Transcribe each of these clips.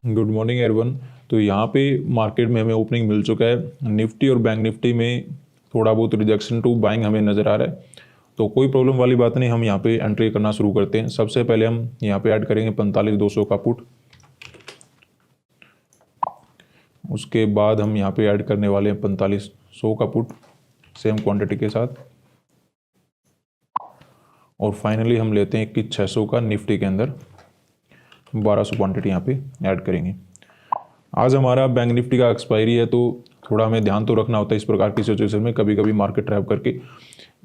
Good morning everyone. तो यहाँ पे मार्केट में हमें ओपनिंग मिल चुका है। निफ्टी और बैंक निफ्टी में थोड़ा बहुत रिजेक्शन टू बाइंग हमें नज़र आ रहा है, तो कोई प्रॉब्लम वाली बात नहीं। हम यहाँ पे एंट्री करना शुरू करते हैं। सबसे पहले हम यहाँ पे ऐड करेंगे 45,200 का पुट। उसके बाद हम यहाँ पे ऐड करने वाले हैं 4500 का पुट सेम क्वांटिटी के साथ। और फाइनली हम लेते हैं 21,600 का निफ्टी के अंदर 1200 क्वांटिटी यहाँ पे ऐड करेंगे। आज हमारा बैंक निफ्टी का एक्सपायरी है, तो थोड़ा हमें ध्यान तो रखना होता है इस प्रकार की सिचुएशन में। कभी कभी मार्केट ट्रैप करके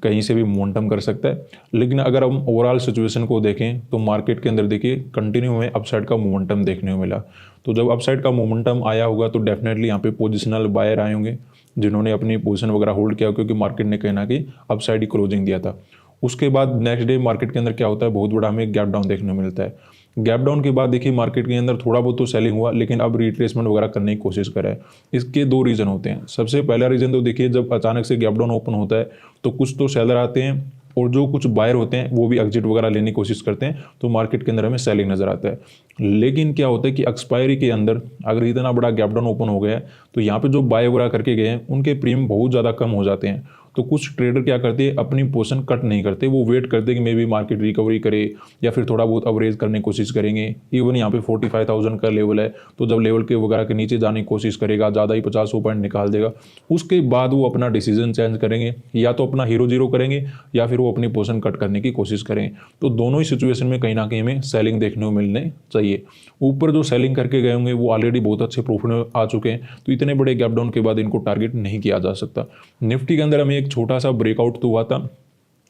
कहीं से भी मोमेंटम कर सकता है, लेकिन अगर हम ओवरऑल सिचुएशन को देखें तो मार्केट के अंदर देखिए कंटिन्यू हमें अपसाइड का मोमेंटम देखने को मिला। तो जब अपसाइड का मोमेंटम आया होगा तो डेफिनेटली यहाँ पे पोजिशनल बायर आए होंगे जिन्होंने अपनी पोजीशन वगैरह होल्ड किया, क्योंकि मार्केट ने कहीं ना कहीं अपसाइड ही क्लोजिंग दिया था। उसके बाद नेक्स्ट डे मार्केट के अंदर क्या होता है, बहुत बड़ा हमें गैप डाउन देखने को मिलता है। गैप डाउन के बाद देखिए मार्केट के अंदर थोड़ा बहुत तो सेलिंग हुआ, लेकिन अब रिट्रेसमेंट वगैरह करने की कोशिश कर रहा है। इसके दो रीज़न होते हैं। सबसे पहला रीज़न तो देखिए जब अचानक से गैप डाउन ओपन होता है तो कुछ तो सेलर आते हैं और जो कुछ बायर होते हैं वो भी एग्जिट वगैरह लेने की कोशिश करते हैं, तो मार्केट के अंदर हमें सेलिंग नजर आता है। लेकिन क्या होता है कि एक्सपायरी के अंदर अगर इतना बड़ा गैप डाउन ओपन हो गया है तो यहाँ पे जो बाय वगैरह करके गए हैं उनके प्रीमियम बहुत ज़्यादा कम हो जाते हैं। तो कुछ ट्रेडर क्या करते हैं, अपनी पोजीशन कट नहीं करते, वो वेट करते हैं कि मे बी मार्केट रिकवरी करे या फिर थोड़ा बहुत अवरेज करने की कोशिश करेंगे। इवन यहाँ पे 45,000 का लेवल है, तो जब लेवल के वगैरह के नीचे जाने की कोशिश करेगा, ज़्यादा ही 50 पॉइंट निकाल देगा, उसके बाद वो अपना डिसीजन चेंज करेंगे, या तो अपना हीरो जीरो करेंगे या फिर वो अपनी पोजीशन कट करने की कोशिश करेंगे। तो दोनों ही सिचुएशन में कहीं ना कहीं हमें सेलिंग देखने को मिलने चाहिए। ऊपर जो सेलिंग करके गए होंगे वो ऑलरेडी बहुत अच्छे प्रॉफिट में आ चुके हैं, तो इतने बड़े गैप डाउन के बाद इनको टारगेट नहीं किया जा सकता। निफ्टी के अंदर हमें एक छोटा सा ब्रेकआउट तो हुआ था,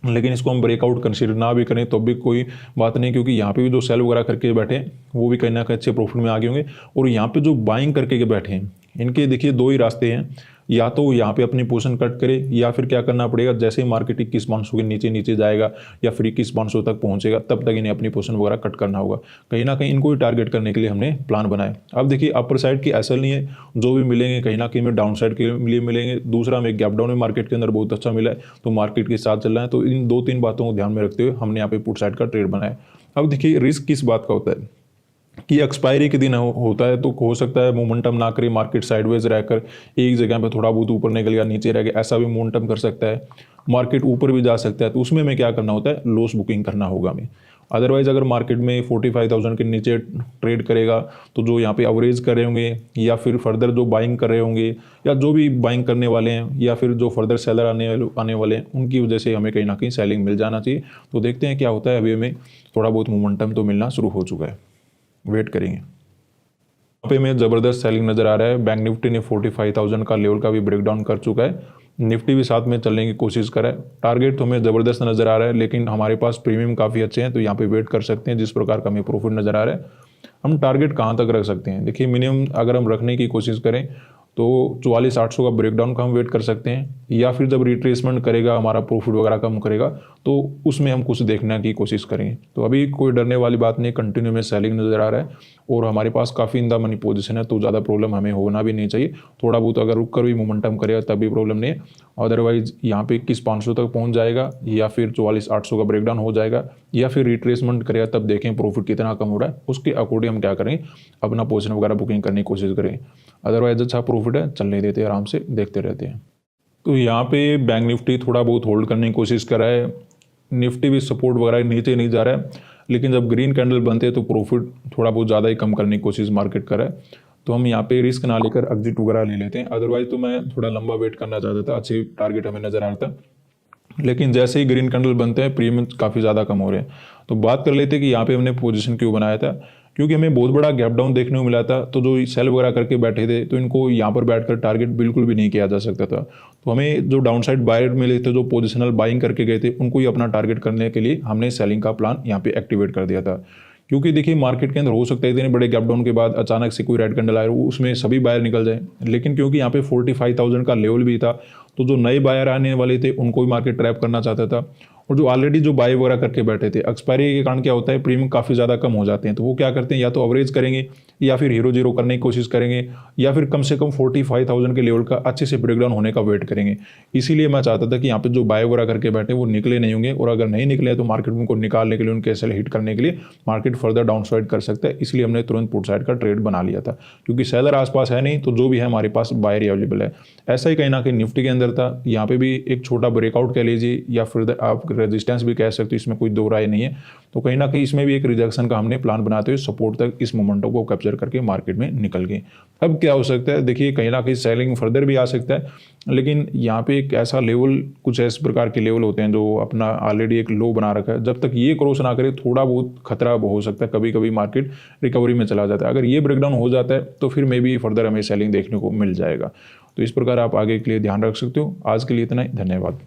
लेकिन इसको हम ब्रेकआउट कंसीडर ना भी करें तो भी कोई बात नहीं, क्योंकि यहाँ पे भी जो सेल वगैरह करके बैठे हैं वो भी कहीं ना कहीं अच्छे प्रॉफिट में आ गए होंगे। और यहाँ पे जो बाइंग करके बैठे हैं इनके देखिए दो ही रास्ते हैं, या तो यहाँ पे अपनी पोजीशन कट करे या फिर क्या करना पड़ेगा, जैसे ही मार्केट 21,500 के नीचे जाएगा या फिर 21,500 तक पहुंचेगा तब तक इन्हें अपनी पोजीशन वगैरह कट करना होगा। कहीं ना कहीं इनको ही टारगेट करने के लिए हमने प्लान बनाया। अब देखिए अपर साइड की ऐसा नहीं है, जो भी मिलेंगे कहीं ना कहीं में डाउन साइड के लिए मिलेंगे। दूसरा हमें गैप डाउन में मार्केट के अंदर बहुत अच्छा मिला है, तो मार्केट के साथ चल रहा है। तो इन 2-3 बातों को ध्यान में रखते हुए हमने यहाँ पे पुट साइड का ट्रेड बनाया। अब देखिए रिस्क किस बात का होता है कि एक्सपायरी के दिन होता है, तो हो सकता है मोमेंटम ना करे, मार्केट साइडवेज रहकर एक जगह पे थोड़ा बहुत ऊपर निकल गया, नीचे रह गया, ऐसा भी मोमेंटम कर सकता है। मार्केट ऊपर भी जा सकता है, तो उसमें हमें क्या करना होता है, लॉस बुकिंग करना होगा हमें। अदरवाइज अगर मार्केट में 45,000 के नीचे ट्रेड करेगा तो जो यहाँ पे अवरेज कर रहे होंगे या फिर फर्दर जो बाइंग कर रहे होंगे या जो भी बाइंग करने वाले हैं या फिर जो फर्दर सेलर आने वाले हैं, उनकी वजह से हमें कहीं ना कहीं सेलिंग मिल जाना चाहिए। तो देखते हैं क्या होता है। अभी हमें थोड़ा बहुत मोमेंटम तो मिलना शुरू हो चुका है, वेट करेंगे। यहाँ पे हमें ज़बरदस्त सेलिंग नज़र आ रहा है। बैंक निफ्टी ने 45,000 का लेवल का भी ब्रेकडाउन कर चुका है, निफ्टी भी साथ में चलने की कोशिश कर रहा है। टारगेट तो हमें ज़बरदस्त नज़र आ रहा है, लेकिन हमारे पास प्रीमियम काफ़ी अच्छे हैं, तो यहाँ पे वेट कर सकते हैं। जिस प्रकार का हमें प्रॉफिट नज़र आ रहा है, हम टारगेट कहाँ तक रख सकते हैं, देखिए मिनिमम अगर हम रखने की कोशिश करें तो 44,800 का ब्रेकडाउन का हम वेट कर सकते हैं, या फिर जब रिट्रेसमेंट करेगा हमारा प्रॉफिट वगैरह कम करेगा तो उसमें हम कुछ देखने की कोशिश करेंगे। तो अभी कोई डरने वाली बात नहीं, कंटिन्यू में सेलिंग नज़र आ रहा है और हमारे पास काफ़ी इन द मनी पोजीशन है, तो ज़्यादा प्रॉब्लम हमें होना भी नहीं चाहिए। थोड़ा बहुत अगर रुक कर भी मोमेंटम करेगा तब भी प्रॉब्लम नहीं है। अदरवाइज यहाँ पे 21,500 तक पहुँच जाएगा या फिर 44,800 का ब्रेकडाउन हो जाएगा या फिर रिट्रेसमेंट करेगा, तब देखें प्रॉफिट कितना कम हो रहा है, उसके अकॉर्डिंग हम क्या करें, अपना पोजीशन वगैरह बुकिंग करने की कोशिश करें। अदरवाइज अच्छा प्रॉफिट है, चलने देते आराम से देखते रहते हैं। तो यहाँ पे बैंक निफ्टी थोड़ा बहुत होल्ड करने की कोशिश कर रहा है, निफ्टी भी सपोर्ट वगैरह नीचे नहीं जा रहा है, लेकिन जब ग्रीन कैंडल बनते हैं तो प्रॉफिट थोड़ा बहुत ज़्यादा ही कम करने की कोशिश मार्केट कर रहा है। तो हम यहाँ पे रिस्क ना लेकर एग्जिट वगैरह ले लेते हैं। अदरवाइज तो मैं थोड़ा लंबा वेट करना चाहता था, अच्छे टारगेट हमें नजर आ रहा था, लेकिन जैसे ही ग्रीन कैंडल बनते हैं प्रीमियम काफ़ी ज़्यादा कम हो रहे हैं। तो बात कर लेते हैं कि यहाँ पे हमने पोजीशन क्यों बनाया था, क्योंकि हमें बहुत बड़ा गैप डाउन देखने को मिला था। तो जो सेल वगैरह करके बैठे थे तो इनको यहाँ पर बैठकर टारगेट बिल्कुल भी नहीं किया जा सकता था। तो हमें जो डाउन साइड बायर मिले थे, जो पोजिशनल बाइंग करके गए थे, उनको ही अपना टारगेट करने के लिए हमने सेलिंग का प्लान यहाँ पे एक्टिवेट कर दिया था। क्योंकि देखिए मार्केट के अंदर हो सकता है इतने बड़े गैप डाउन के बाद अचानक से कोई रेड कैंडल आए, उसमें सभी बायर निकल जाए, लेकिन क्योंकि यहाँ पे 45,000 का लेवल भी था, तो जो नए बायर आने वाले थे उनको भी मार्केट ट्रैप करना चाहता था। और जो ऑलरेडी जो बाय वगैरह करके बैठे थे, एक्सपायरी के कारण क्या होता है, प्रीमियम काफ़ी ज़्यादा कम हो जाते हैं, तो वो क्या करते हैं, या तो अवरेज करेंगे या फिर हीरो जीरो करने की कोशिश करेंगे, या फिर कम से कम 45,000 के लेवल का अच्छे से ब्रेकडाउन होने का वेट करेंगे। इसीलिए मैं चाहता था कि यहाँ पे जो बाय वगैरह करके बैठे वो निकले नहीं होंगे, और अगर नहीं निकले तो मार्केट उनको निकालने के लिए, उनके एसएल हिट करने के लिए मार्केट फर्दर डाउन साइड कर सकता है। इसलिए हमने तुरंत पुट साइड का ट्रेड बना लिया था, क्योंकि सेलर आसपास है नहीं, तो जो भी है हमारे पास बायर अवेलेबल है। ऐसा ही कहीं ना कहीं निफ्टी के अंदर था, यहाँ पे भी एक छोटा ब्रेकआउट कह लीजिए या फिर आप रेजिस्टेंस भी कह सकते हो, इसमें कोई दो राय नहीं है। तो कहीं ना कहीं इसमें भी एक रिजेक्शन का हमने प्लान बनाते हुए सपोर्ट तक इस मोमेंटो को कैप्चर करके मार्केट में निकल गए। अब क्या हो सकता है, देखिए कहीं ना कहीं सेलिंग फर्दर भी आ सकता है, लेकिन यहाँ पे एक ऐसा लेवल, कुछ इस प्रकार के लेवल होते हैं जो अपना ऑलरेडी एक लो बना रखा है, जब तक ये क्रॉस ना करे थोड़ा बहुत खतरा हो सकता है, कभी कभी मार्केट रिकवरी में चला जाता है। अगर ये ब्रेकडाउन हो जाता है तो फिर मे बी फर्दर हमें सेलिंग देखने को मिल जाएगा। तो इस प्रकार आप आगे के लिए ध्यान रख सकते हो। आज के लिए इतना ही, धन्यवाद।